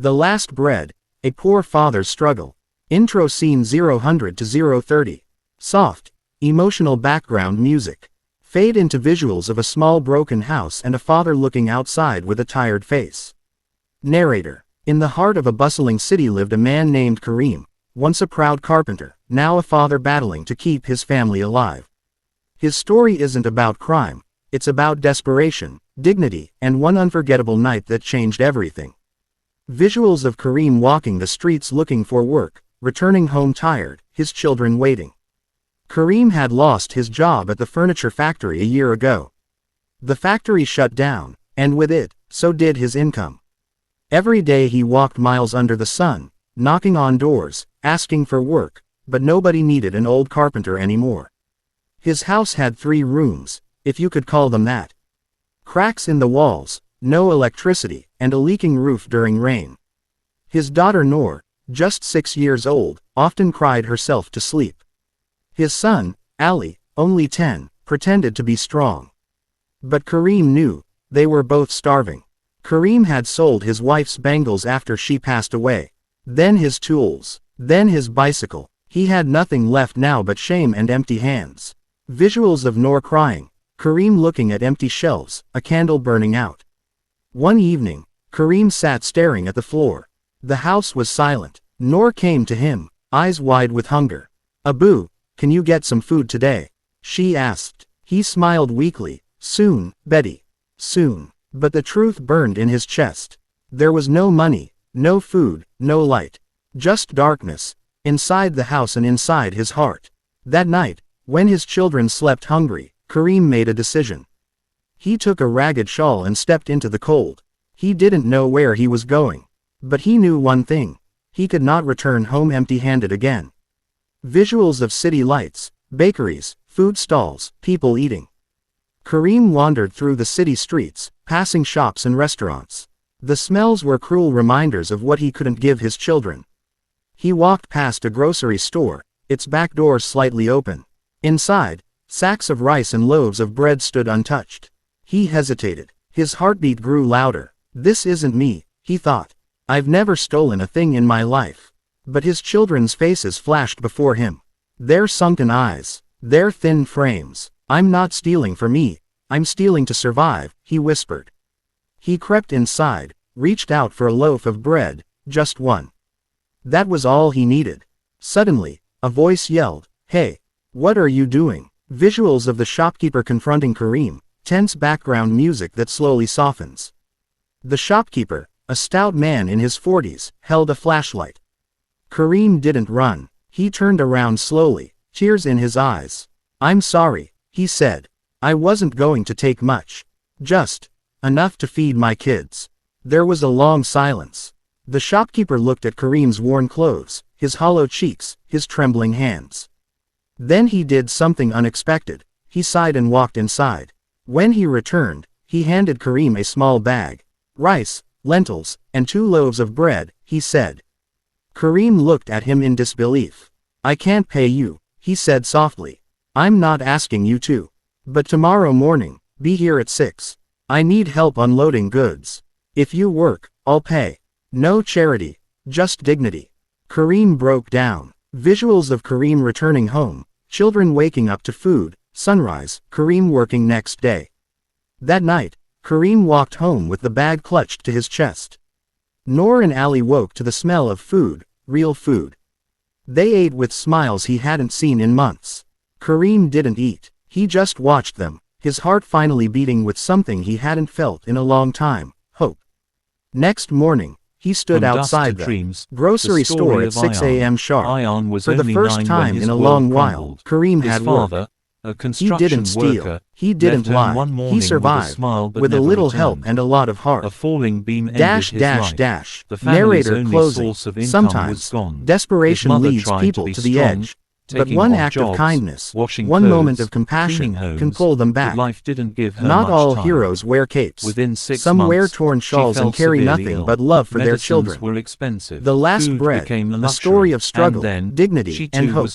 The Last Bread, A Poor Father's Struggle. Intro scene 000 to 030. Soft, emotional background music. Fade into visuals of a small broken house and a father looking outside with a tired face. Narrator. In the heart of a bustling city lived a man named Kareem, once a proud carpenter, now a father battling to keep his family alive. His story isn't about crime, it's about desperation, dignity, and one unforgettable night that changed everything. Visuals of Kareem walking the streets looking for work, returning home tired, his children waiting. Kareem had lost his job at the furniture factory a year ago. The factory shut down, and with it, so did his income. Every day he walked miles under the sun, knocking on doors, asking for work, but nobody needed an old carpenter anymore. His house had 3 rooms, if you could call them that. Cracks in the walls, no electricity, and a leaking roof during rain. His daughter Noor, just 6 years old, often cried herself to sleep. His son, Ali, only 10, pretended to be strong. But Kareem knew, they were both starving. Kareem had sold his wife's bangles after she passed away. Then his tools. Then his bicycle. He had nothing left now but shame and empty hands. Visuals of Noor crying. Kareem looking at empty shelves, a candle burning out. One evening, Kareem sat staring at the floor. The house was silent. Noor came to him, eyes wide with hunger. "Abu, can you get some food today?" she asked. He smiled weakly. "Soon, Betty. Soon." But the truth burned in his chest. There was no money, no food, no light. Just darkness, inside the house and inside his heart. That night, when his children slept hungry, Kareem made a decision. He took a ragged shawl and stepped into the cold. He didn't know where he was going. But he knew one thing. He could not return home empty-handed again. Visuals of city lights, bakeries, food stalls, people eating. Kareem wandered through the city streets, passing shops and restaurants. The smells were cruel reminders of what he couldn't give his children. He walked past a grocery store, its back door slightly open. Inside, sacks of rice and loaves of bread stood untouched. He hesitated. His heartbeat grew louder. "This isn't me," he thought. "I've never stolen a thing in my life." But his children's faces flashed before him. Their sunken eyes, their thin frames. "I'm not stealing for me, I'm stealing to survive," he whispered. He crept inside, reached out for a loaf of bread, just one. That was all he needed. Suddenly, a voice yelled, "Hey, what are you doing?" Visuals of the shopkeeper confronting Kareem, tense background music that slowly softens. The shopkeeper, a stout man in his 40s, held a flashlight. Kareem didn't run. He turned around slowly, tears in his eyes. "I'm sorry," he said. "I wasn't going to take much. Just enough to feed my kids." There was a long silence. The shopkeeper looked at Kareem's worn clothes, his hollow cheeks, his trembling hands. Then he did something unexpected. He sighed and walked inside. When he returned, he handed Kareem a small bag. "Rice, lentils, and 2 loaves of bread," he said. Kareem looked at him in disbelief. "I can't pay you," he said softly. "I'm not asking you to. But tomorrow morning, be here at 6. I need help unloading goods. If you work, I'll pay. No charity, just dignity." Kareem broke down. Visuals of Kareem returning home, children waking up to food, sunrise, Kareem working next day. That night, Kareem walked home with the bag clutched to his chest. Noor and Ali woke to the smell of food, real food. They ate with smiles he hadn't seen in months. Kareem didn't eat. He just watched them, his heart finally beating with something he hadn't felt in a long time, hope. Next morning, he stood outside the grocery store at 6 a.m. sharp. For the first time in a long while, Kareem had work. He didn't steal. He didn't lie. He survived, with a little help and a lot of heart. Narrator closing. Sometimes, desperation leads people to the edge. But one act of kindness, one moment of compassion, can pull them back. Not all heroes wear capes. Some wear torn shawls and carry nothing but love for their children. The Last Bread, a story of struggle, dignity, and hope.